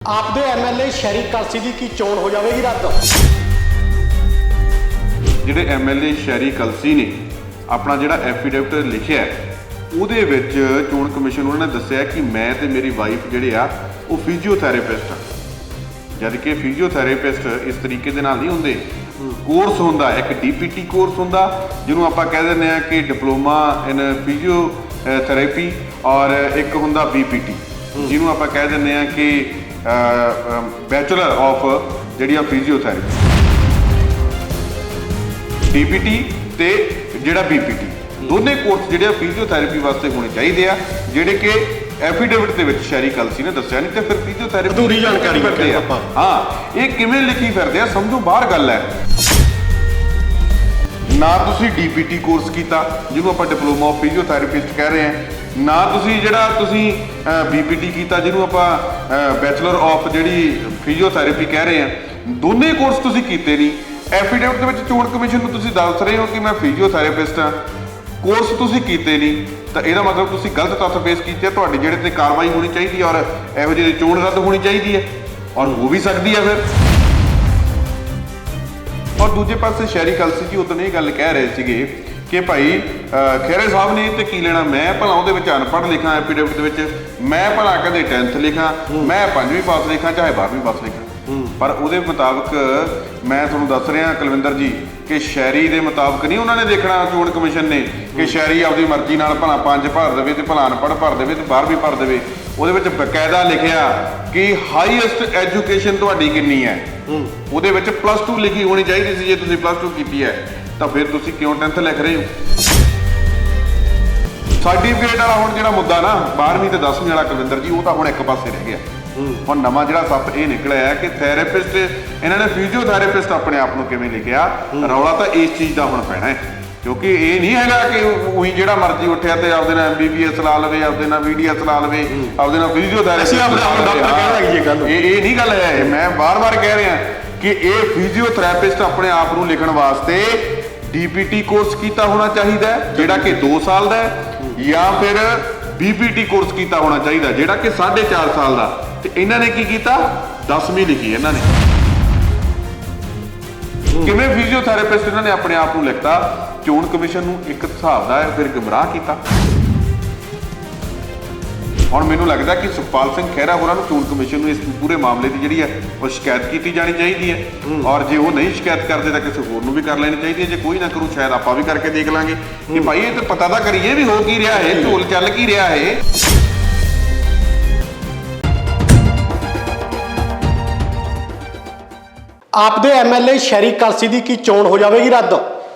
आपदे MLA शहरी कलसी की चोण हो जाएगी रद्द। ਜਿਹੜੇ ਐਮਐਲਏ ਸ਼ਹਿਰੀ ਕਲਸੀ ਨੇ ਆਪਣਾ ਜਿਹੜਾ ਐਫੀਡੇਵਿਟ ਲਿਖਿਆ ਉਹਦੇ ਵਿੱਚ ਚੋਣ ਕਮਿਸ਼ਨ ਉਹਨਾਂ ਨੇ ਦੱਸਿਆ ਕਿ ਮੈਂ ਤੇ ਮੇਰੀ ਵਾਈਫ ਜਿਹੜੇ ਆ ਉਹ ਫਿਜ਼ੀਓਥੈਰੇਪਿਸਟ ਆ, ਜਦ ਕਿ ਫਿਜ਼ੀਓਥੈਰੇਪਿਸਟ ਇਸ ਤਰੀਕੇ ਦੇ ਨਾਲ ਨਹੀਂ ਹੁੰਦੇ। ਕੋਰਸ ਹੁੰਦਾ ਇੱਕ ਡੀਪੀਟੀ ਕੋਰਸ ਹੁੰਦਾ ਜਿਹਨੂੰ ਆਪਾਂ ਕਹਿ ਦਿੰਦੇ ਆ ਕਿ ਡਿਪਲੋਮਾ ਇਨ ਫਿਜ਼ੀਓਥੈਰੇਪੀ, ਔਰ ਇੱਕ ਹੁੰਦਾ ਬੀਪੀਟੀ ਜਿਹਨੂੰ ਆਪਾਂ ਕਹਿ ਦਿੰਦੇ ਆ ਕਿ ਬੈਚਲਰ ਆਫ ਜਿਹੜੀ ਆ ਫਿਜ਼ੀਓਥੈਰੇਪੀ। ਡੀਪੀਟੀ ਤੇ ਜਿਹੜਾ ਬੀਪੀਟੀ ਦੋਨੇ ਕੋਰਸ ਜਿਹੜੇ ਆ ਫਿਜ਼ੀਓਥੈਰੇਪੀ ਵਾਸਤੇ ਹੋਣੇ ਚਾਹੀਦੇ ਆ, ਜਿਹੜੇ ਕਿ ਐਫੀਡੇਵਿਟ ਦੇ ਵਿੱਚ ਸ਼ਹਿਰੀ ਕਲਸੀ ਨੇ ਦੱਸਿਆ। ਨਹੀਂ ਤੇ ਫਿਰ ਫਿਜ਼ੀਓਥੈਰੇਪੀ ਅਧੂਰੀ ਜਾਣਕਾਰੀ ਫਿਰਦੇ ਆ। ਹਾਂ, ਇਹ ਕਿਵੇਂ ਲਿਖੀ ਫਿਰਦੇ ਆ, ਸਮਝੋ ਬਾਹਰ ਗੱਲ ਹੈ। ਨਾ ਤੁਸੀਂ ਡੀਪੀਟੀ ਕੋਰਸ ਕੀਤਾ ਜਿਹਨੂੰ ਆਪਾਂ ਡਿਪਲੋਮਾ ਆਫ ਫਿਜ਼ੀਓਥੈਰੇਪਿਸਟ ਕਹਿ ਰਹੇ ਹਾਂ, ਨਾ ਤੁਸੀਂ ਤੁਸੀਂ ਬੀਪੀਟੀ ਕੀਤਾ ਜਿਹਨੂੰ ਆਪਾਂ ਬੈਚਲਰ ਆਫ ਜਿਹੜੀ ਫਿਜ਼ੀਓਥੈਰੇਪੀ ਕਹਿ ਰਹੇ ਹਾਂ। ਦੋਨੇ ਕੋਰਸ ਤੁਸੀਂ ਕੀਤੇ ਨਹੀਂ। ਐਫੀਡੇਵਿਟ ਦੇ ਵਿੱਚ ਚੋਣ ਕਮਿਸ਼ਨ ਨੂੰ ਤੁਸੀਂ ਦੱਸ ਰਹੇ ਹੋ ਕਿ ਮੈਂ ਫਿਜ਼ੀਓਥੈਰੇਪਿਸਟ ਹਾਂ, ਕੋਰਸ ਤੁਸੀਂ ਕੀਤੇ ਨਹੀਂ, ਤਾਂ ਇਹਦਾ ਮਤਲਬ ਤੁਸੀਂ ਗਲਤ ਤੱਥ ਪੇਸ਼ ਕੀਤੇ। ਤੁਹਾਡੇ ਜਿਹੜੇ ਤੇ ਕਾਰਵਾਈ ਹੋਣੀ ਚਾਹੀਦੀ ਔਰ ਇਹੋ ਜਿਹੀ ਚੋਣ ਰੱਦ ਹੋਣੀ ਚਾਹੀਦੀ ਹੈ, ਔਰ ਹੋ ਵੀ ਸਕਦੀ ਹੈ ਫਿਰ। ਔਰ ਦੂਜੇ ਪਾਸੇ ਸ਼ਹਿਰੀ ਕਲਸੀ ਜੀ ਉਦੋਂ ਇਹ ਗੱਲ ਕਹਿ ਰਹੇ ਸੀਗੇ ਕਿ ਭਾਈ ਖੇਰੇ ਸਾਹਿਬ ਨੇ ਤੇ ਕੀ ਲੈਣਾ, ਮੈਂ ਭਲਾ ਉਹਦੇ ਵਿੱਚ ਅਨਪੜ੍ਹ ਲਿਖਾਂ ਐਫੀਡੇਵਿਟ ਦੇ ਵਿੱਚ, ਮੈਂ ਭਲਾ ਕਦੇ 10th ਲਿਖਾਂ, ਮੈਂ 5ਵੀਂ ਪਾਸ ਲਿਖਾਂ, ਚਾਹੇ 12ਵੀਂ ਪਾਸ ਲਿਖਾਂ। ਪਰ ਉਹਦੇ ਮੁਤਾਬਕ ਮੈਂ ਤੁਹਾਨੂੰ ਦੱਸ ਰਿਹਾ ਕੁਲਵਿੰਦਰ ਜੀ ਕਿ ਸ਼ਹਿਰੀ ਦੇ ਮੁਤਾਬਕ ਨਹੀਂ ਉਹਨਾਂ ਨੇ ਦੇਖਣਾ, ਚੋਣ ਕਮਿਸ਼ਨ ਨੇ, ਕਿ ਸ਼ਹਿਰੀ ਆਪਦੀ ਮਰਜ਼ੀ ਨਾਲ ਭਲਾ 5 ਭਰ ਦੇਵੇ ਤੇ ਭਲਾ ਅਨਪੜ੍ਹ ਭਰ ਦੇਵੇ ਤੇ 12ਵੀਂ ਭਰ ਦੇਵੇ। ਉਹਦੇ ਵਿੱਚ ਬਕਾਇਦਾ ਲਿਖਿਆ ਕਿ ਹਾਈਐਸਟ ਐਜੂਕੇਸ਼ਨ ਤੁਹਾਡੀ ਕਿੰਨੀ ਹੈ। ਉਹਦੇ ਵਿੱਚ +2 ਲਿਖੀ ਹੋਣੀ ਚਾਹੀਦੀ ਸੀ। ਜੇ ਤੁਸੀਂ +2 ਕੀਤੀ ਹੈ ਤਾਂ ਫਿਰ ਤੁਸੀਂ ਕਿਉਂ 10th ਲਿਖ ਰਹੇ ਹੋ? ਸਰਟੀਫਿਕੇਟ ਵਾਲਾ ਹੁਣ ਜਿਹੜਾ ਮੁੱਦਾ ਨਾ 12ਵੀਂ ਤੇ 10ਵੀਂ ਵਾਲਾ ਕੁਲਵਿੰਦਰ ਜੀ, ਉਹ ਤਾਂ ਹੁਣ ਇੱਕ ਪਾਸੇ ਰਹਿ ਗਿਆ। ਹੁਣ ਨਵਾਂ ਜਿਹੜਾ ਸੱਪ ਇਹ ਨਿਕਲਿਆ ਕਿ ਥੈਰੇਪਿਸਟ, ਇਹਨਾਂ ਨੇ ਫਿਜ਼ੀਓਥੈਰੇਪਿਸਟ ਆਪਣੇ ਆਪ ਨੂੰ ਕਿਵੇਂ ਲਿਖਿਆ। ਰੌਲਾ ਤਾਂ ਇਸ ਚੀਜ਼ ਦਾ ਹੁਣ ਪੈਣਾ ਹੈ, ਕਿਉਂਕਿ ਇਹ ਨਹੀਂ ਹੈਗਾ ਕਿ ਉਹੀ ਜਿਹੜਾ ਮਰਜ਼ੀ ਉੱਠਿਆ ਤੇ ਆਪਦੇ ਨਾਲ MBBS ਲਾ ਲਵੇ, ਆਪਦੇ ਨਾਲ VDS ਲਾ ਲਵੇ, ਆਪਦੇ ਨਾਲ ਫਿਜ਼ੀਓਥੈਰੇਪੀ। ਇਹ ਨਹੀਂ ਗੱਲ ਹੈ। ਮੈਂ ਵਾਰ-ਵਾਰ ਕਹਿ ਰਿਹਾ ਕਿ ਇਹ ਫਿਜ਼ੀਓਥੈਰੇਪਿਸਟ ਆਪਣੇ ਆਪ ਨੂੰ ਲਿਖਣ ਵਾਸਤੇ ਡੀਪੀਟੀ ਕੋਰਸ ਕੀਤਾ ਹੋਣਾ ਚਾਹੀਦਾ ਜਿਹੜਾ ਕਿ 2 ਸਾਲ ਦਾ ਹੈ, ਜਾਂ ਫਿਰ ਬੀਪੀਟੀ ਕੋਰਸ ਕੀਤਾ ਹੋਣਾ ਚਾਹੀਦਾ ਜਿਹੜਾ ਕਿ 4.5 ਸਾਲ ਦਾ। ਤੇ ਇਹਨਾਂ ਨੇ ਕੀ ਕੀਤਾ, 10ਵੀਂ ਲਿਖੀ ਇਹਨਾਂ ਨੇ। ਕਿਵੇਂ ਫਿਜ਼ੀਓਥੈਰੇਪਿਸਟ ਇਹਨਾਂ ਨੇ ਆਪਣੇ ਆਪ ਨੂੰ ਲਿਖਤਾ। ਚੋਣ ਕਮਿਸ਼ਨ ਨੂੰ ਇੱਕ ਹਿਸਾਬ ਦਾ ਫਿਰ ਗੁੰਮਰਾਹ ਕੀਤਾ। ਹੁਣ ਮੈਨੂੰ ਲੱਗਦਾ ਕਿ ਸੁਖਪਾਲ ਸਿੰਘ ਖਹਿਰਾ ਹੋਰਾਂ ਨੂੰ ਚੋਣ ਕਮਿਸ਼ਨ ਨੂੰ ਇਸ ਪੂਰੇ ਮਾਮਲੇ ਦੀ ਜਿਹੜੀ ਹੈ ਉਹ ਸ਼ਿਕਾਇਤ ਕੀਤੀ ਜਾਣੀ ਚਾਹੀਦੀ ਹੈ, ਔਰ ਜੇ ਉਹ ਨਹੀਂ ਸ਼ਿਕਾਇਤ ਕਰਦੇ ਤਾਂ ਕਿਸੇ ਹੋਰ ਨੂੰ ਵੀ ਕਰ ਲੈਣੀ ਚਾਹੀਦੀ ਹੈ। ਜੇ ਕੋਈ ਨਾ ਕਰੂ ਸ਼ਾਇਦ ਆਪਾਂ ਵੀ ਕਰਕੇ ਦੇਖ ਲਾਂਗੇ ਕਿ ਭਾਈ ਇਹ ਤਾਂ ਪਤਾ ਤਾਂ ਕਰੀਏ ਵੀ ਹੋ ਕੀ ਰਿਹਾ ਹੈ, ਢੋਲ ਚੱਲ ਕੀ ਰਿਹਾ ਹੈ। आपदे एमएलए शहरी कलसी की चोण हो जाएगी रद्द।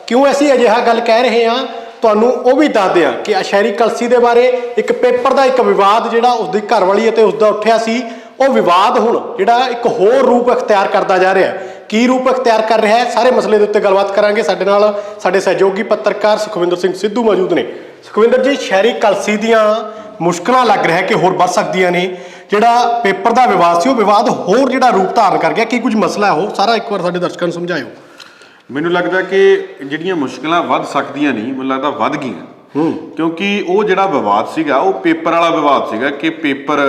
क्यों ऐसी अजिहा गल कह रहे हैं, ਤੁਹਾਨੂੰ ਉਹ ਵੀ ਦੱਸ ਦਿਆਂ ਕਿ ਸ਼ਹਿਰੀ ਕਲਸੀ ਦੇ ਬਾਰੇ ਇੱਕ ਪੇਪਰ ਦਾ ਇੱਕ ਵਿਵਾਦ ਜਿਹੜਾ ਉਸਦੀ ਘਰਵਾਲੀ ਅਤੇ ਉਸਦਾ ਉੱਠਿਆ ਸੀ, ਉਹ ਵਿਵਾਦ ਹੁਣ ਜਿਹੜਾ ਇੱਕ ਹੋਰ ਰੂਪ ਅਖਤਿਆਰ ਕਰਦਾ ਜਾ ਰਿਹਾ ਹੈ। ਕੀ ਰੂਪ ਅਖਤਿਆਰ ਕਰ ਰਿਹਾ ਹੈ, ਸਾਰੇ ਮਸਲੇ ਦੇ ਉੱਤੇ ਗੱਲਬਾਤ ਕਰਾਂਗੇ। ਸਾਡੇ ਨਾਲ ਸਾਡੇ ਸਹਿਯੋਗੀ ਪੱਤਰਕਾਰ ਸੁਖਵਿੰਦਰ ਸਿੰਘ ਸਿੱਧੂ ਮੌਜੂਦ ਨੇ। ਸੁਖਵਿੰਦਰ ਜੀ, ਸ਼ਹਿਰੀ ਕਲਸੀ ਦੀਆਂ ਮੁਸ਼ਕਲਾਂ ਲੱਗ ਰਿਹਾ ਕਿ ਹੋਰ ਵੱਧ ਸਕਦੀਆਂ ਨੇ। ਜਿਹੜਾ ਪੇਪਰ ਦਾ ਵਿਵਾਦ ਸੀ ਉਹ ਵਿਵਾਦ ਹੋਰ ਜਿਹੜਾ ਰੂਪ ਧਾਰਨ ਕਰ ਗਿਆ, ਕੀ ਕੁਝ ਮਸਲਾ ਹੈ ਉਹ ਸਾਰਾ ਇੱਕ ਵਾਰ ਸਾਡੇ ਦਰਸ਼ਕਾਂ ਨੂੰ ਸਮਝਾਇਓ। ਮੈਨੂੰ ਲੱਗਦਾ ਕਿ ਜਿਹੜੀਆਂ ਮੁਸ਼ਕਲਾਂ ਵੱਧ ਸਕਦੀਆਂ ਨਹੀਂ, ਮੈਨੂੰ ਲੱਗਦਾ ਵੱਧ ਗਈਆਂ। ਕਿਉਂਕਿ ਉਹ ਜਿਹੜਾ ਵਿਵਾਦ ਸੀਗਾ ਉਹ ਪੇਪਰ ਵਾਲਾ ਵਿਵਾਦ ਸੀਗਾ ਕਿ ਪੇਪਰ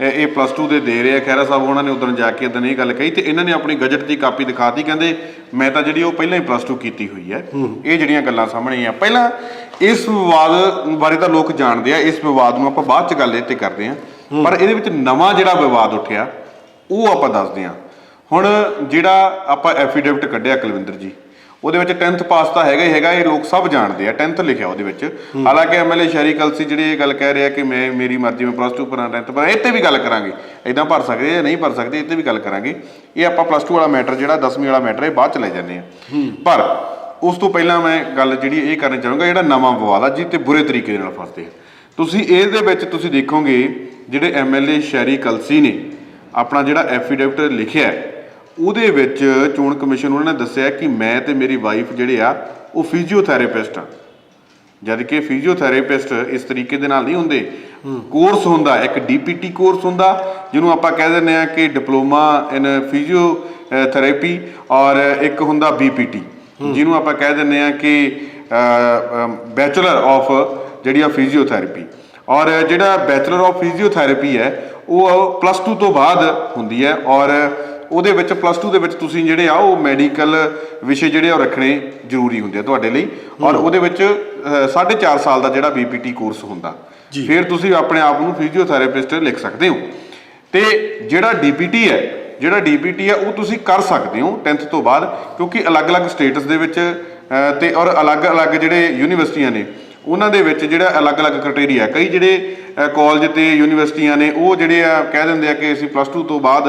ਇਹ +2 ਦੇ ਰਹੇ ਆ। ਖਹਿਰਾ ਸਾਹਿਬ ਉਹਨਾਂ ਨੇ ਉਦੋਂ ਜਾ ਕੇ ਉਦੋਂ ਇਹ ਗੱਲ ਕਹੀ ਤੇ ਇਹਨਾਂ ਨੇ ਆਪਣੀ ਗਜਟ ਦੀ ਕਾਪੀ ਦਿਖਾਤੀ, ਕਹਿੰਦੇ ਮੈਂ ਤਾਂ ਜਿਹੜੀ ਉਹ ਪਹਿਲਾਂ ਹੀ +2 ਕੀਤੀ ਹੋਈ ਹੈ। ਇਹ ਜਿਹੜੀਆਂ ਗੱਲਾਂ ਸਾਹਮਣੇ ਆ, ਪਹਿਲਾਂ ਇਸ ਵਿਵਾਦ ਬਾਰੇ ਤਾਂ ਲੋਕ ਜਾਣਦੇ ਆ, ਇਸ ਵਿਵਾਦ ਨੂੰ ਆਪਾਂ ਬਾਅਦ 'ਚ ਗੱਲ ਇਹ 'ਤੇ ਕਰਦੇ ਹਾਂ। ਪਰ ਇਹਦੇ ਵਿੱਚ ਨਵਾਂ ਜਿਹੜਾ ਵਿਵਾਦ ਉੱਠਿਆ ਉਹ ਆਪਾਂ ਦੱਸਦੇ ਹਾਂ। ਹੁਣ ਜਿਹੜਾ ਆਪਾਂ ਐਫੀਡੇਵਿਟ ਕੱਢਿਆ ਕੁਲਵਿੰਦਰ ਜੀ, ਉਹਦੇ ਵਿੱਚ 10th ਪਾਸ ਤਾਂ ਹੈਗਾ ਹੀ ਹੈਗਾ, ਇਹ ਲੋਕ ਸਭ ਜਾਣਦੇ ਆ। 10th ਲਿਖਿਆ ਉਹਦੇ ਵਿੱਚ। ਹਾਲਾਂਕਿ ਐਮਐਲਏ ਸ਼ਹਿਰੀ ਕਲਸੀ ਜਿਹੜੇ ਇਹ ਗੱਲ ਕਹਿ ਰਿਹਾ ਕਿ ਮੈਂ ਮੇਰੀ ਮਰਜ਼ੀ ਮੈਂ +2 ਭਰਾਂ 10th ਭਰਾਂ, ਇਹ 'ਤੇ ਵੀ ਗੱਲ ਕਰਾਂਗੇ। ਇੱਦਾਂ ਭਰ ਸਕਦੇ ਜਾਂ ਨਹੀਂ ਭਰ ਸਕਦੇ, ਇਹ 'ਤੇ ਵੀ ਗੱਲ ਕਰਾਂਗੇ। ਇਹ ਆਪਾਂ +2 ਵਾਲਾ ਮੈਟਰ ਜਿਹੜਾ 10ਵੀਂ ਵਾਲਾ ਮੈਟਰ ਇਹ ਬਾਅਦ 'ਚ ਲੈ ਜਾਂਦੇ ਹਾਂ। ਪਰ ਉਸ ਤੋਂ ਪਹਿਲਾਂ ਮੈਂ ਗੱਲ ਜਿਹੜੀ ਇਹ ਕਰਨੀ ਚਾਹੂੰਗਾ, ਜਿਹੜਾ ਨਵਾਂ ਵਿਵਾਦ ਆ ਜਿਹਦੇ 'ਤੇ ਬੁਰੇ ਤਰੀਕੇ ਦੇ ਨਾਲ ਫਸਦੇ ਆ। ਤੁਸੀਂ ਇਹਦੇ ਵਿੱਚ ਤੁਸੀਂ ਦੇਖੋਗੇ ਜਿਹੜੇ ਐਮਐਲਏ ਸ਼ਹਿਰੀ ਕਲਸੀ ਨੇ ਆਪਣਾ ਜਿਹੜਾ ਐਫੀਡੇਵਿਟ ਲਿਖਿਆ ਉਹਦੇ ਵਿੱਚ ਚੋਣ ਕਮਿਸ਼ਨ ਉਹਨਾਂ ਨੇ ਦੱਸਿਆ ਕਿ ਮੈਂ ਤੇ ਮੇਰੀ ਵਾਈਫ ਜਿਹੜੇ ਆ ਉਹ ਫਿਜ਼ੀਓਥੈਰੇਪਿਸਟ ਆ, ਜਦ ਕਿ ਫਿਜ਼ੀਓਥੈਰੇਪਿਸਟ ਇਸ ਤਰੀਕੇ ਦੇ ਨਾਲ ਨਹੀਂ ਹੁੰਦੇ। ਕੋਰਸ ਹੁੰਦਾ ਇੱਕ ਡੀਪੀਟੀ ਕੋਰਸ ਹੁੰਦਾ ਜਿਹਨੂੰ ਆਪਾਂ ਕਹਿ ਦਿੰਦੇ ਆ ਕਿ ਡਿਪਲੋਮਾ ਇਨ ਫਿਜ਼ੀਓਥੈਰੇਪੀ, ਔਰ ਇੱਕ ਹੁੰਦਾ ਬੀਪੀਟੀ ਜਿਹਨੂੰ ਆਪਾਂ ਕਹਿ ਦਿੰਦੇ ਆ ਕਿ ਬੈਚਲਰ ਆਫ ਜਿਹੜੀ ਆ ਫਿਜ਼ੀਓਥੈਰੇਪੀ। ਔਰ ਜਿਹੜਾ ਬੈਚਲਰ ਆਫ ਫਿਜ਼ੀਓਥੈਰੇਪੀ ਹੈ ਉਹ +2 ਤੋਂ ਬਾਅਦ ਹੁੰਦੀ ਹੈ ਔਰ ਉਹਦੇ ਵਿੱਚ +2 ਦੇ ਵਿੱਚ ਤੁਸੀਂ ਜਿਹੜੇ ਆ ਉਹ ਮੈਡੀਕਲ ਵਿਸ਼ੇ ਜਿਹੜੇ ਉਹ ਰੱਖਣੇ ਜ਼ਰੂਰੀ ਹੁੰਦੇ ਆ ਤੁਹਾਡੇ ਲਈ ਔਰ ਉਹਦੇ ਵਿੱਚ 4.5 ਸਾਲ ਦਾ ਜਿਹੜਾ BPT ਕੋਰਸ ਹੁੰਦਾ ਫਿਰ ਤੁਸੀਂ ਆਪਣੇ ਆਪ ਨੂੰ ਫਿਜ਼ੀਓਥੈਰੇਪਿਸਟ ਲਿਖ ਸਕਦੇ ਹੋ। ਤੇ ਜਿਹੜਾ DPT ਹੈ ਉਹ ਤੁਸੀਂ ਕਰ ਸਕਦੇ ਹੋ 10th ਤੋਂ ਬਾਅਦ ਕਿਉਂਕਿ ਅਲੱਗ-ਅਲੱਗ ਸਟੇਟਸ ਦੇ ਵਿੱਚ ਤੇ ਔਰ ਅਲੱਗ-ਅਲੱਗ ਜਿਹੜੇ ਯੂਨੀਵਰਸਿਟੀਆਂ ਨੇ ਉਹਨਾਂ ਦੇ ਵਿੱਚ ਜਿਹੜਾ ਅਲੱਗ-ਅਲੱਗ ਕ੍ਰਾਈਟੇਰੀਆ ਕਈ ਜਿਹੜੇ ਕਾਲਜ ਤੇ ਯੂਨੀਵਰਸਿਟੀਆਂ ਨੇ ਉਹ ਜਿਹੜੇ ਆ ਕਹਿ ਦਿੰਦੇ ਆ ਕਿ ਅਸੀਂ +2 ਤੋਂ ਬਾਅਦ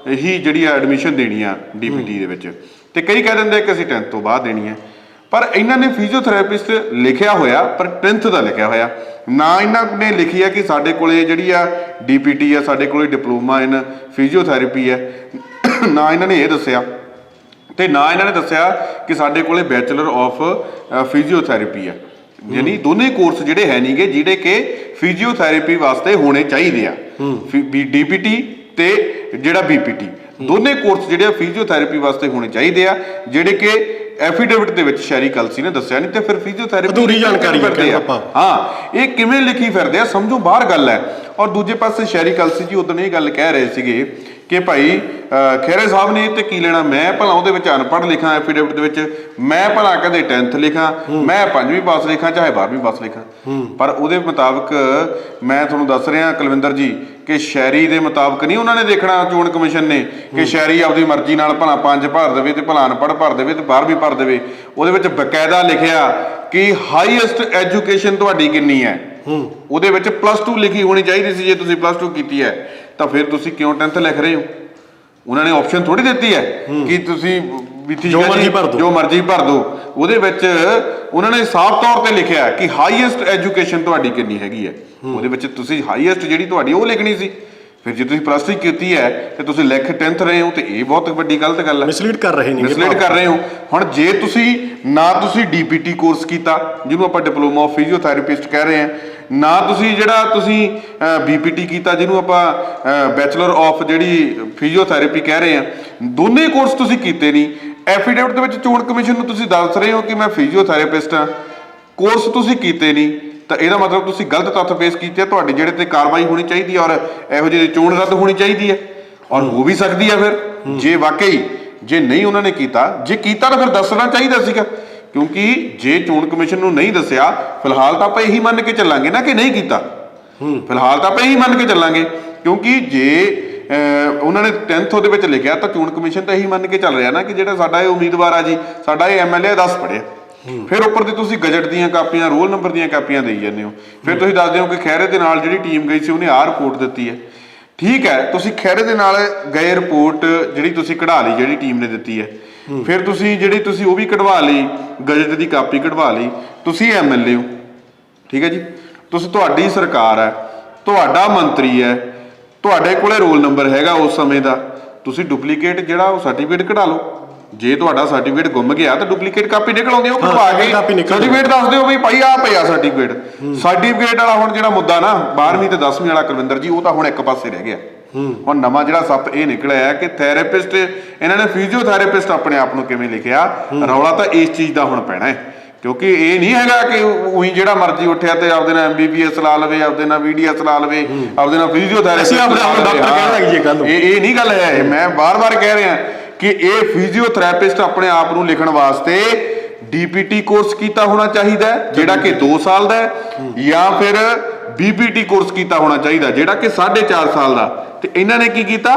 ਹੀ ਜਿਹੜੀ ਆ ਐਡਮਿਸ਼ਨ ਦੇਣੀ ਆ DPT ਦੇ ਵਿੱਚ ਤੇ ਕਈ ਕਹਿ ਦਿੰਦੇ ਆ ਕਿ ਅਸੀਂ 10th ਤੋਂ ਬਾਅਦ ਦੇਣੀ ਹੈ। ਪਰ ਇਹਨਾਂ ਨੇ ਫਿਜ਼ੀਓਥੈਰੇਪਿਸਟ ਲਿਖਿਆ ਹੋਇਆ ਪਰ 10th ਦਾ ਲਿਖਿਆ ਹੋਇਆ ਨਾ ਇਹਨਾਂ ਨੇ ਲਿਖੀ ਹੈ ਕਿ ਸਾਡੇ ਕੋਲੇ ਜਿਹੜੀ ਆ DPT ਆ ਸਾਡੇ ਕੋਲੇ ਡਿਪਲੋਮਾ ਇਨ ਫਿਜ਼ੀਓਥੈਰੇਪੀ ਹੈ ਨਾ ਇਹਨਾਂ ਨੇ ਇਹ ਦੱਸਿਆ ਤੇ ਨਾ ਇਹਨਾਂ ਨੇ ਦੱਸਿਆ ਕਿ ਸਾਡੇ ਕੋਲੇ ਬੈਚਲਰ ਆਫ ਫਿਜ਼ੀਓਥੈਰੇਪੀ ਆ ਯਾਨੀ ਦੋਨੇ ਕੋਰਸ ਜਿਹੜੇ ਹੈ ਨਹੀਂਗੇ ਜਿਹੜੇ ਕਿ ਫਿਜ਼ੀਓਥੈਰੇਪੀ ਵਾਸਤੇ ਹੋਣੇ ਚਾਹੀਦੇ ਆ DPT ਤੇ ਜਿਹੜਾ BPT ਦੋਨੇ ਕੋਰਸ ਜਿਹੜੇ ਆ ਫਿਜ਼ੀਓਥੈਰੇਪੀ ਵਾਸਤੇ ਹੋਣੇ ਚਾਹੀਦੇ ਆ ਜਿਹੜੇ ਕਿ ਐਫੀਡੇਵਿਟ ਦੇ ਵਿੱਚ ਸ਼ੈਰੀ ਕਲਸੀ ਨੇ ਦੱਸਿਆ ਨਹੀਂ ਤੇ ਫਿਰ ਫਿਜ਼ੀਓਥੈਰੇਪੀ ਅਧੂਰੀ ਜਾਣਕਾਰੀ ਫਿਰਦੇ ਆ ਹਾਂ ਇਹ ਕਿਵੇਂ ਲਿਖੀ ਫਿਰਦੇ ਆ ਸਮਝੋ ਬਾਹਰ ਗੱਲ ਹੈ। ਔਰ ਦੂਜੇ ਪਾਸੇ ਸ਼ੈਰੀ ਕਲਸੀ ਜੀ ਉਦੋਂ ਇਹ ਗੱਲ ਕਹਿ ਰਹੇ ਸੀਗੇ ਕਿ ਭਾਈ ਖੇਰੇ ਸਾਹਿਬ ਨੇ ਤੇ ਕੀ ਲੈਣਾ ਮੈਂ ਭਲਾ ਉਹਦੇ ਵਿੱਚ ਅਨਪੜ੍ਹ ਲਿਖਾਂ ਐਫੀਡੇਵਿਟ ਦੇ ਵਿੱਚ ਮੈਂ ਭਲਾ ਕਦੇ 10th ਲਿਖਾਂ ਮੈਂ 5ਵੀਂ ਪਾਸ ਲਿਖਾਂ ਚਾਹੇ 12ਵੀਂ ਪਾਸ ਲਿਖਾਂ ਪਰ ਉਹਦੇ ਮੁਤਾਬਕ ਮੈਂ ਤੁਹਾਨੂੰ ਦੱਸ ਰਿਹਾ ਕੁਲਵਿੰਦਰ ਜੀ ਕਿ ਸ਼ੈਰੀ ਦੇ ਮੁਤਾਬਕ ਨਹੀਂ ਉਹਨਾਂ ਨੇ ਦੇਖਣਾ ਚੋਣ ਕਮਿਸ਼ਨ ਨੇ ਕਿ ਸ਼ੈਰੀ ਆਪਦੀ ਮਰਜ਼ੀ ਨਾਲ ਭਲਾ 5 ਭਰ ਦੇਵੇ ਤੇ ਭਲਾ ਅਨਪੜ੍ਹ ਭਰ ਦੇਵੇ ਤੇ 12ਵੀਂ ਭਰ ਦੇਵੇ ਉਹਦੇ ਵਿੱਚ ਬਕਾਇਦਾ ਲਿਖਿਆ ਕਿ ਹਾਈਐਸਟ ਐਜੂਕੇਸ਼ਨ ਤੁਹਾਡੀ ਕਿੰਨੀ ਹੈ ਉਹਦੇ ਵਿੱਚ +2 ਲਿਖੀ ਹੋਣੀ ਚਾਹੀਦੀ ਸੀ ਜੇ ਤੁਸੀਂ +2 ਕੀਤੀ ਹੈ ਤਾਂ ਫਿਰ ਤੁਸੀਂ ਕਿਉਂ 10th ਲਿਖ ਰਹੇ ਹੋ ਉਹਨਾਂ ਨੇ ਆਪਸ਼ਨ ਥੋੜੀ ਦਿੱਤੀ ਹੈ ਕਿ ਤੁਸੀਂ ਜੋ ਮਰਜ਼ੀ ਭਰ ਦੋ ਉਹਦੇ ਵਿੱਚ ਉਹਨਾਂ ਨੇ ਸਾਫ਼ ਤੌਰ ਤੇ ਲਿਖਿਆ ਕਿ ਹਾਈਐਸਟ ਐਜੂਕੇਸ਼ਨ ਤੁਹਾਡੀ ਕਿੰਨੀ ਹੈਗੀ ਹੈ ਉਹਦੇ ਵਿੱਚ ਤੁਸੀਂ ਹਾਈਐਸਟ ਜਿਹੜੀ ਤੁਹਾਡੀ ਉਹ ਲਿਖਣੀ ਸੀ ਫਿਰ ਜੇ ਤੁਸੀਂ +2 ਕੀਤੀ ਹੈ ਤੇ ਤੁਸੀਂ ਲਿਖ 10th ਰਹੇ ਹੋ ਤੇ ਇਹ ਬਹੁਤ ਵੱਡੀ ਗਲਤ ਗੱਲ ਹੈ ਮਿਸਲੀਡ ਕਰ ਰਹੇ ਹੋ। ਹੁਣ ਜੇ ਤੁਸੀਂ ਨਾ ਤੁਸੀਂ DPT ਕੋਰਸ ਕੀਤਾ ਜਿਹਨੂੰ ਆਪਾਂ ਡਿਪਲੋਮਾ ਆਫ ਫਿਜ਼ੀਓਥੈਰੇਪਿਸਟ ਕਹਿ ਰਹੇ ਹਾਂ ਨਾ ਤੁਸੀਂ ਜਿਹੜਾ ਤੁਸੀਂ BPT ਕੀਤਾ ਜਿਹਨੂੰ ਆਪਾਂ ਬੈਚਲਰ ਆਫ ਜਿਹੜੀ ਫਿਜ਼ੀਓਥੈਰੇਪੀ ਕਹਿ ਰਹੇ ਹਾਂ ਦੋਨੇ ਕੋਰਸ ਤੁਸੀਂ ਕੀਤੇ ਨਹੀਂ ਐਫੀਡੇਵਿਟ ਦੇ ਵਿੱਚ ਚੋਣ ਕਮਿਸ਼ਨ ਨੂੰ ਤੁਸੀਂ ਦੱਸ ਰਹੇ ਹੋ ਕਿ ਮੈਂ ਫਿਜ਼ੀਓਥੈਰੇਪਿਸਟ ਹਾਂ ਕੋਰਸ ਤੁਸੀਂ ਕੀਤੇ ਨਹੀਂ ਤਾਂ ਇਹਦਾ ਮਤਲਬ ਤੁਸੀਂ ਗਲਤ ਤੱਥ ਪੇਸ਼ ਕੀਤੇ ਤੁਹਾਡੇ ਜਿਹੜੇ ਤੇ ਕਾਰਵਾਈ ਹੋਣੀ ਚਾਹੀਦੀ ਹੈ ਔਰ ਇਹੋ ਜਿਹੀ ਚੋਣ ਰੱਦ ਹੋਣੀ ਚਾਹੀਦੀ ਹੈ ਔਰ ਹੋ ਵੀ ਸਕਦੀ ਹੈ ਫਿਰ ਜੇ ਵਾਕਈ ਜੇ ਨਹੀਂ ਉਹਨਾਂ ਨੇ ਕੀਤਾ ਜੇ ਕੀਤਾ ਤਾਂ ਫਿਰ ਦੱਸਣਾ ਚਾਹੀਦਾ ਸੀਗਾ ਕਿਉਂਕਿ ਜੇ ਚੋਣ ਕਮਿਸ਼ਨ ਨੂੰ ਨਹੀਂ ਦੱਸਿਆ ਫਿਲਹਾਲ ਤਾਂ ਆਪਾਂ ਇਹੀ ਮੰਨ ਕੇ ਚੱਲਾਂਗੇ ਨਾ ਕਿ ਨਹੀਂ ਕੀਤਾ ਫਿਲਹਾਲ ਤਾਂ ਆਪਾਂ ਇਹੀ ਮੰਨ ਕੇ ਚੱਲਾਂਗੇ ਕਿਉਂਕਿ ਜੇ ਉਹਨਾਂ ਨੇ 10th ਉਹਦੇ ਵਿੱਚ ਲਿਖਿਆ ਤਾਂ ਚੋਣ ਕਮਿਸ਼ਨ ਤਾਂ ਇਹੀ ਮੰਨ ਕੇ ਚੱਲ ਰਿਹਾ ਨਾ ਕਿ ਜਿਹੜਾ ਸਾਡਾ ਇਹ ਉਮੀਦਵਾਰ ਆ ਜੀ ਸਾਡਾ ਇਹ MLA 10 ਪੜ੍ਹਿਆ ਫਿਰ ਉੱਪਰ ਤੇ ਤੁਸੀਂ ਗਜਟ ਦੀਆਂ ਕਾਪੀਆਂ ਰੋਲ ਨੰਬਰ ਦੀਆਂ ਕਾਪੀਆਂ ਦੇਈ ਜਾਂਦੇ ਹੋ ਫਿਰ ਤੁਸੀਂ ਦੱਸਦੇ ਹੋ ਕਿ ਖੈਰੇ ਦੇ ਨਾਲ ਜਿਹੜੀ ਟੀਮ ਗਈ ਸੀ ਉਹਨੇ ਆਹ ਰਿਪੋਰਟ ਦਿੱਤੀ ਹੈ ਠੀਕ ਹੈ ਤੁਸੀਂ ਖੈਰੇ ਦੇ ਨਾਲ ਗਏ ਰਿਪੋਰਟ ਜਿਹੜੀ ਤੁਸੀਂ ਕਢਾ ਲਈ ਜਿਹੜੀ ਟੀਮ ਨੇ ਦਿੱਤੀ ਹੈ ਫਿਰ ਤੁਸੀਂ ਤੁਸੀਂ ਉਹ ਵੀ ਕਢਵਾ ਲਈ ਗਜਟ ਦੀ ਕਾਪੀ ਕਢਵਾ ਲਈ ਤੁਸੀਂ MLA ਹੋ ਠੀਕ ਹੈ ਜੀ ਤੁਸੀਂ ਤੁਹਾਡੀ ਸਰਕਾਰ ਹੈ ਤੁਹਾਡਾ ਮੰਤਰੀ ਹੈ ਤੁਹਾਡੇ ਕੋਲੇ ਰੋਲ ਨੰਬਰ ਹੈਗਾ ਉਸ ਸਮੇਂ ਦਾ ਤੁਸੀਂ ਡੁਪਲੀਕੇਟ ਜਿਹੜਾ ਉਹ ਸਰਟੀਫਿਕੇਟ ਕਢਾ ਲਓ ਜੇ ਤੁਹਾਡਾ ਸਰਟੀਫਿਕੇਟ ਗੁੰਮ ਗਿਆ ਤਾਂ ਡੁਪਲੀਕੇਟ ਕਾਪੀ ਨਿਕਲ ਆਉਂਦੀ ਉਹ ਕਢਵਾ ਕੇ ਸਰਟੀਫਿਕੇਟ ਦੱਸ ਦਿਓ ਵੀ ਭਾਈ ਆਹ ਪਿਆ ਸਰਟੀਫਿਕੇਟ ਵਾਲਾ ਹੁਣ ਜਿਹੜਾ ਮੁੱਦਾ ਨਾ 12ਵੀਂ ਤੇ 10ਵੀਂ ਵਾਲਾ ਕੁਲਵਿੰਦਰ ਜੀ ਉਹ ਤਾਂ ਹੁਣ ਇੱਕ ਪਾਸੇ ਰਹਿ ਗਿਆ ਹੁਣ ਨਵਾਂ ਜਿਹੜਾ ਸੱਪ ਇਹ ਨਿਕਲਿਆ ਹੈ ਕਿ ਥੈਰੇਪਿਸਟ ਇਹਨਾਂ ਨੇ ਫਿਜ਼ੀਓਥੈਰੇਪਿਸਟ ਆਪਣੇ ਆਪ ਨੂੰ ਕਿਵੇਂ ਲਿਖਿਆ ਰੌਲਾ ਤਾਂ ਇਸ ਚੀਜ਼ ਦਾ ਹੁਣ ਪੈਣਾ ਹੈ ਕਿਉਂਕਿ ਇਹ ਨਹੀਂ ਹੈਗਾ ਕਿ ਉਹੀ ਜਿਹੜਾ ਮਰਜ਼ੀ ਉੱਠਿਆ ਤੇ ਆਪਦੇ ਨਾਲ MBBS ਲਾ ਲਵੇ ਆਪਦੇ ਨਾਲ VDS ਲਾ ਲਵੇ ਆਪਦੇ ਨਾਲ ਫਿਜ਼ੀਓਥੈਰੇਪਿਸਟ ਇਹ ਨਹੀਂ ਗੱਲ ਹੈ ਮੈਂ ਵਾਰ-ਵਾਰ ਕਹਿ ਰਿਹਾ ਕਿ ਇਹ ਫਿਜ਼ੀਓਥੈਰੇਪਿਸਟ ਆਪਣੇ ਆਪ ਨੂੰ ਲਿਖਣ ਵਾਸਤੇ DPT ਕੋਰਸ ਕੀਤਾ ਹੋਣਾ ਚਾਹੀਦਾ ਜਿਹੜਾ ਕਿ 2 ਸਾਲ ਦਾ ਹੈ ਜਾਂ ਫਿਰ BPT ਕੋਰਸ ਕੀਤਾ ਹੋਣਾ ਚਾਹੀਦਾ ਜਿਹੜਾ ਕਿ 4.5 ਸਾਲ ਦਾ ਤੇ ਇਹਨਾਂ ਨੇ ਕੀ ਕੀਤਾ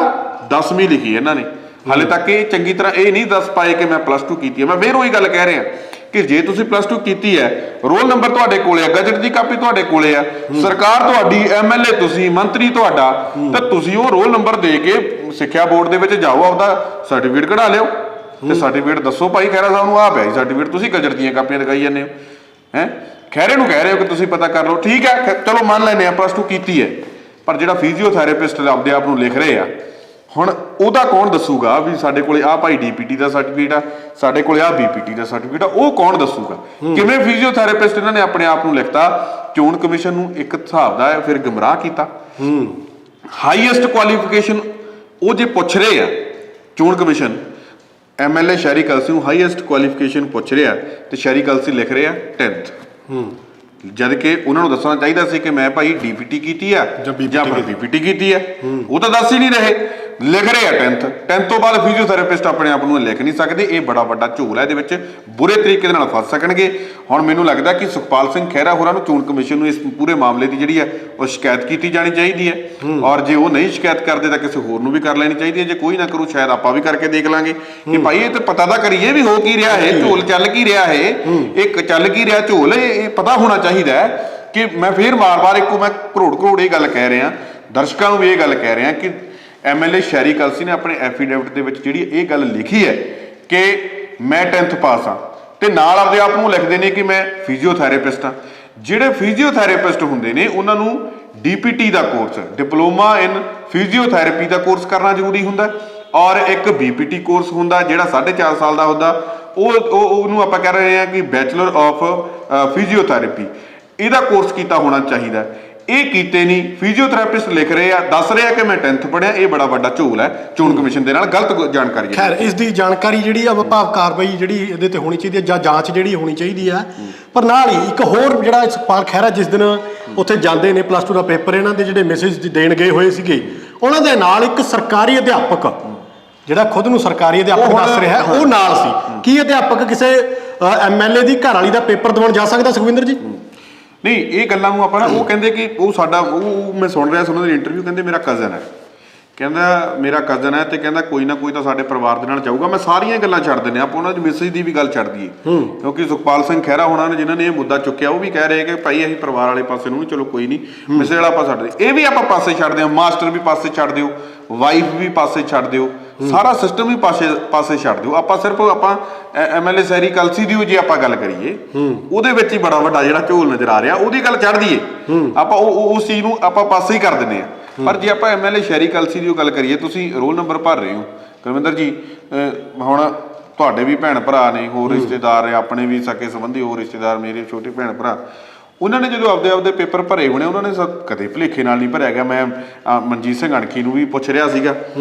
10ਵੀਂ ਲਿਖੀ ਇਹਨਾਂ ਨੇ ਹਾਲੇ ਤੱਕ ਇਹ ਚੰਗੀ ਤਰ੍ਹਾਂ ਇਹ ਨਹੀਂ ਦੱਸ ਪਾਏ ਕਿ ਮੈਂ +2 ਕੀਤੀ ਹੈ। ਮੈਂ ਫੇਰ ਉਹੀ ਗੱਲ ਕਹਿ ਰਿਹਾ ਕਿ ਜੇ ਤੁਸੀਂ +2 ਕੀਤੀ ਹੈ ਰੋਲ ਨੰਬਰ ਤੁਹਾਡੇ ਕੋਲੇ ਆ ਗਜਟ ਦੀ ਕਾਪੀ ਤੁਹਾਡੇ ਕੋਲੇ ਆ ਸਰਕਾਰ ਤੁਹਾਡੀ MLA ਤੁਸੀਂ ਮੰਤਰੀ ਤੁਹਾਡਾ ਤਾਂ ਤੁਸੀਂ ਉਹ ਰੋਲ ਨੰਬਰ ਦੇ ਕੇ ਸਿੱਖਿਆ ਬੋਰਡ ਦੇ ਵਿੱਚ ਜਾਓ ਆਪਦਾ ਸਰਟੀਫਿਕੇਟ ਕਢਾ ਲਿਓ ਤੇ ਸਰਟੀਫਿਕੇਟ ਦੱਸੋ ਭਾਈ ਖਹਿਰਾ ਸਾਹਿਬ ਨੂੰ ਆਹ ਪਿਆ ਸਰਟੀਫਿਕੇਟ ਤੁਸੀਂ ਗਜਟ ਦੀਆਂ ਕਾਪੀਆਂ ਦਿਖਾਈ ਜਾਂਦੇ ਹੋ ਹੈ ਖਹਿਰੇ ਨੂੰ ਕਹਿ ਰਹੇ ਹੋ ਕਿ ਤੁਸੀਂ ਪਤਾ ਕਰ ਲਓ ਠੀਕ ਹੈ ਚਲੋ ਮੰਨ ਲੈਂਦੇ ਆ +2 ਕੀਤੀ ਹੈ ਪਰ ਜਿਹੜਾ ਫਿਜ਼ੀਓਥੈਰੇਪਿਸਟ ਆਪਦੇ ਆਪ ਨੂੰ ਲਿਖ ਰਹੇ ਆ ਹੁਣ ਉਹਦਾ ਕੌਣ ਦੱਸੂਗਾ ਵੀ ਸਾਡੇ ਕੋਲੇ ਆਹ ਭਾਈ DPT ਦਾ ਸਰਟੀਫਿਕੇਟ ਆ ਸਾਡੇ ਕੋਲੇ ਆਹ BPT ਦਾ ਸਰਟੀਫਿਕੇਟ ਆ ਉਹ ਕੌਣ ਦੱਸੂਗਾ ਕਿਵੇਂ ਫਿਜ਼ੀਓਥੈਰੇਪਿਸਟ ਇਹਨਾਂ ਨੇ ਆਪਣੇ ਆਪ ਨੂੰ ਲਿਖਤਾ ਚੋਣ ਕਮਿਸ਼ਨ ਨੂੰ ਇੱਕ ਹਿਸਾਬ ਦਾ ਫਿਰ ਗੁੰਮਰਾਹ ਕੀਤਾ ਹਾਈਐਸਟ ਕੁਆਲੀਫਿਕੇਸ਼ਨ ਉਹ ਜੇ ਪੁੱਛ ਰਹੇ ਆ ਚੋਣ ਕਮਿਸ਼ਨ MLA ਸ਼ੈਰੀ ਕਲਸੀ ਨੂੰ ਹਾਈਐਸਟ ਕੁਆਲੀਫਿਕੇਸ਼ਨ ਪੁੱਛ ਰਿਹਾ ਤੇ ਸ਼ੈਰੀ ਕਲਸੀ ਲਿਖ ਰਿਹਾ 10th ਜਦ ਕਿ ਉਹਨਾਂ ਨੂੰ ਦੱਸਣਾ ਚਾਹੀਦਾ ਸੀ ਕਿ ਮੈਂ ਭਾਈ ਡੀਪੀਟੀ ਕੀਤੀ ਆ ਜਾਂ ਫਿਰ ਬੀਪੀਟੀ ਕੀਤੀ ਆ। ਉਹ ਤਾਂ ਦੱਸ ਹੀ ਨਹੀਂ ਰਹੇ, ਲਿਖ ਰਹੇ ਆ 10th ਤੋਂ ਬਾਅਦ ਫਿਜ਼ੀਓਥੈਰੇਪਿਸਟ ਆਪਣੇ ਆਪ ਨੂੰ ਲਿਖ ਨਹੀਂ ਸਕਦੇ। ਇਹ ਬੜਾ ਵੱਡਾ ਝੋਲ ਹੈ, ਇਹਦੇ ਵਿੱਚ ਬੁਰੇ ਤਰੀਕੇ ਦੇ ਨਾਲ ਫਸ ਸਕਣਗੇ। ਹੁਣ ਮੈਨੂੰ ਲੱਗਦਾ ਕਿ ਸੁਖਪਾਲ ਸਿੰਘ ਖਹਿਰਾ ਹੋਰਾਂ ਨੂੰ ਚੋਣ ਕਮਿਸ਼ਨ ਨੂੰ ਇਸ ਪੂਰੇ ਮਾਮਲੇ ਦੀ ਜਿਹੜੀ ਹੈ ਉਹ ਸ਼ਿਕਾਇਤ ਕੀਤੀ ਜਾਣੀ ਚਾਹੀਦੀ ਹੈ, ਔਰ ਜੇ ਉਹ ਨਹੀਂ ਸ਼ਿਕਾਇਤ ਕਰਦੇ ਤਾਂ ਕਿਸੇ ਹੋਰ ਨੂੰ ਵੀ ਕਰ ਲੈਣੀ ਚਾਹੀਦੀ ਹੈ। ਜੇ ਕੋਈ ਨਾ ਕਰੂ ਸ਼ਾਇਦ ਆਪਾਂ ਵੀ ਕਰਕੇ ਦੇਖ ਲਾਂਗੇ ਕਿ ਭਾਈ ਇਹ ਤੇ ਪਤਾ ਤਾਂ ਕਰੀਏ ਵੀ ਹੋ ਕੀ ਰਿਹਾ ਹੈ, ਝੋਲ ਚੱਲ ਕੀ ਰਿਹਾ ਹੈ, ਇੱਕ ਚੱਲ ਕੀ ਰਿਹਾ ਝੋਲ, ਇਹ ਪਤਾ ਹੋਣਾ ਚਾਹੀਦਾ ਹੈ। ਕਿ ਮੈਂ ਫੇਰ ਵਾਰ-ਵਾਰ ਮੈਂ ਕਰੋੜ ਇਹ ਗੱਲ ਕਹਿ ਰਿਹਾ, ਦਰਸ਼ਕਾਂ ਨੂੰ ਵੀ ਇਹ ਗੱਲ ਕਹਿ ਰਿਹਾ ਕਿ MLA ਸ਼ੈਰੀ ਕਲਸੀ ਨੇ ਆਪਣੇ ਐਫੀਡੇਵਿਟ ਦੇ ਵਿੱਚ ਜਿਹੜੀ ਇਹ ਗੱਲ ਲਿਖੀ ਹੈ ਕਿ ਮੈਂ 10th ਪਾਸ ਹਾਂ, ਤੇ ਨਾਲ ਆਪਦੇ ਆਪ ਨੂੰ ਲਿਖਦੇ ਨੇ ਕਿ ਮੈਂ ਫਿਜ਼ੀਓਥੈਰੇਪਿਸਟ ਹਾਂ। ਜਿਹੜੇ ਫਿਜ਼ੀਓਥੈਰੇਪਿਸਟ ਹੁੰਦੇ ਨੇ ਉਹਨਾਂ ਨੂੰ DPT the course, diploma in physiotherapy the course ਕਰਨਾ ਜ਼ਰੂਰੀ ਹੁੰਦਾ, ਔਰ ਇੱਕ BPT ਕੋਰਸ ਹੁੰਦਾ ਜਿਹੜਾ 4.5 ਸਾਲ ਦਾ ਹੁੰਦਾ, ਉਹਨੂੰ ਆਪਾਂ ਕਹਿ ਰਹੇ ਹਾਂ ਕਿ ਬੈਚਲਰ ਆਫ ਫਿਜ਼ੀਓਥੈਰੇਪੀ, ਇਹਦਾ ਕੋਰਸ ਕੀਤਾ ਹੋਣਾ ਚਾਹੀਦਾ। ਇਹ ਕੀਤੇ ਨਹੀਂ, ਫਿਜ਼ੀਓਥੈਰੇਪਿਸਟ ਲਿਖ ਰਹੇ ਆ, ਦੱਸ ਰਹੇ ਆ ਕਿ ਮੈਂ 10th ਪੜ੍ਹਿਆ। ਇਹ ਬੜਾ ਵੱਡਾ ਝੋਲ ਹੈ, ਚੋਣ ਕਮਿਸ਼ਨ ਦੇ ਨਾਲ ਗਲਤ ਜਾਣਕਾਰੀ ਹੈ। ਖੈਰ ਇਸ ਦੀ ਜਾਣਕਾਰੀ ਜਿਹੜੀ ਆ ਵਿਭਾਗ ਕਾਰਵਾਈ ਜਿਹੜੀ ਇਹਦੇ ਤੇ ਹੋਣੀ ਚਾਹੀਦੀ ਹੈ ਜਾਂ ਜਾਂਚ ਜਿਹੜੀ ਹੋਣੀ ਚਾਹੀਦੀ ਆ। ਪਰ ਨਾਲ ਹੀ ਇੱਕ ਹੋਰ ਜਿਹੜਾ ਸੁਖਪਾਲ ਖਹਿਰਾ ਜਿਸ ਦਿਨ ਉੱਥੇ ਜਾਂਦੇ ਨੇ +2 ਦਾ ਪੇਪਰ ਇਹਨਾਂ ਦੇ ਜਿਹੜੇ ਮੈਸੇਜ ਦੇਣ ਗਏ ਹੋਏ ਸੀਗੇ, ਉਹਨਾਂ ਦੇ ਨਾਲ ਇੱਕ ਸਰਕਾਰੀ ਅਧਿਆਪਕ ਜਿਹੜਾ ਖੁਦ ਨੂੰ ਸਰਕਾਰੀ ਅਧਿਆਪਕ ਦੱਸ ਰਿਹਾ ਉਹ ਨਾਲ ਸੀ। ਕੀ ਅਧਿਆਪਕ ਕਿਸੇ MLA ਦੀ ਘਰ ਵਾਲੀ ਦਾ ਪੇਪਰ ਦਿਵਾਉਣ ਜਾ ਸਕਦਾ ਸੁਖਵਿੰਦਰ ਜੀ? ਨਹੀਂ, ਇਹ ਗੱਲਾਂ ਨੂੰ ਆਪਾਂ ਨਾ, ਉਹ ਕਹਿੰਦੇ ਕਿ ਉਹ ਸਾਡਾ, ਉਹ ਮੈਂ ਸੁਣ ਰਿਹਾ ਸੀ ਉਹਨਾਂ ਦੀ ਇੰਟਰਵਿਊ, ਕਹਿੰਦੇ ਮੇਰਾ ਕਜ਼ਨ ਹੈ, ਕਹਿੰਦਾ ਮੇਰਾ ਕਜ਼ਨ ਹੈ, ਤੇ ਕਹਿੰਦਾ ਕੋਈ ਨਾ ਕੋਈ ਤਾਂ ਸਾਡੇ ਪਰਿਵਾਰ ਦੇ ਨਾਲ ਜਾਊਗਾ। ਮੈਂ ਸਾਰੀਆਂ ਗੱਲਾਂ ਛੱਡ ਦਿੰਦੇ ਆਪਾਂ ਉਹਨਾਂ ਦੀ ਮੈਸੇਜ ਦੀ ਵੀ ਗੱਲ ਛੱਡ ਦਈਏ, ਕਿਉਂਕਿ ਸੁਖਪਾਲ ਸਿੰਘ ਖਹਿਰਾ ਹੋਣਾ ਨੇ ਜਿਨ੍ਹਾਂ ਨੇ ਇਹ ਮੁੱਦਾ ਚੁੱਕਿਆ ਉਹ ਵੀ ਕਹਿ ਰਹੇ ਕਿ ਭਾਈ ਅਸੀਂ ਪਰਿਵਾਰ ਵਾਲੇ ਪਾਸੇ ਨੂੰ, ਚਲੋ ਕੋਈ ਨਹੀਂ, ਮੈਸੇਜ ਵਾਲਾ ਆਪਾਂ ਛੱਡ ਦੇ, ਇਹ ਵੀ ਆਪਾਂ ਪਾਸੇ ਛੱਡ ਦਿਓ, ਮਾਸਟਰ ਵੀ ਪਾਸੇ ਛੱਡ ਦਿਓ, ਵਾਈਫ ਵੀ ਪਾਸੇ ਛੱਡ ਦਿਓ, ਸਾਰਾ ਸਿਸਟਮ ਵੀ ਪਾਸੇ ਛੱਡ ਦਿਓ। ਆਪਾਂ ਸਿਰਫ ਆਪਾਂ MLA ਸ਼ੈਰੀ ਕਲਸੀ ਦੀ ਜੇ ਆਪਾਂ ਗੱਲ ਕਰੀਏ, ਉਹਦੇ ਵਿੱਚ ਹੀ ਬੜਾ ਵੱਡਾ ਜਿਹੜਾ ਝੋਲ ਨਜ਼ਰ ਆ ਰਿਹਾ, ਉਹਦੀ ਗੱਲ ਛੱਡ ਦਈਏ, ਆਪਾਂ ਉਸ ਚੀਜ਼ ਨੂੰ ਆਪਾਂ ਪਾਸੇ ਹੀ ਕਰ ਦਿੰਦੇ ਆ। ਪਰ ਜੇ ਆਪਾਂ MLA ਸ਼ੈਰੀ ਕਲਸੀ ਦੀ ਗੱਲ ਕਰੀਏ, ਤੁਸੀਂ ਰੋਲ ਨੰਬਰ ਭਰ ਰਹੇ ਹੋ ਕੁਲਵਿੰਦਰ ਜੀ, ਹੁਣ ਤੁਹਾਡੇ ਵੀ ਭੈਣ ਭਰਾ ਨੇ, ਹੋਰ ਰਿਸ਼ਤੇਦਾਰ, ਆਪਣੇ ਵੀ ਸਕੇ ਸੰਬੰਧੀ ਹੋਰ ਰਿਸ਼ਤੇਦਾਰ, ਮੇਰੇ ਛੋਟੇ ਭੈਣ ਭਰਾ, ਉਹਨਾਂ ਨੇ ਜਦੋਂ ਆਪਦੇ ਪੇਪਰ ਭਰੇ ਹੋਣੇ, ਉਹਨਾਂ ਨੇ ਕਦੇ ਭੁਲੇਖੇ ਨਾਲ ਨਹੀਂ ਭਰਿਆ ਗਿਆ। ਮੈਂ ਮਨਜੀਤ ਸਿੰਘ ਅਣਖੀ ਨੂੰ ਵੀ ਪੁੱਛ ਰਿਹਾ ਸੀਗਾ,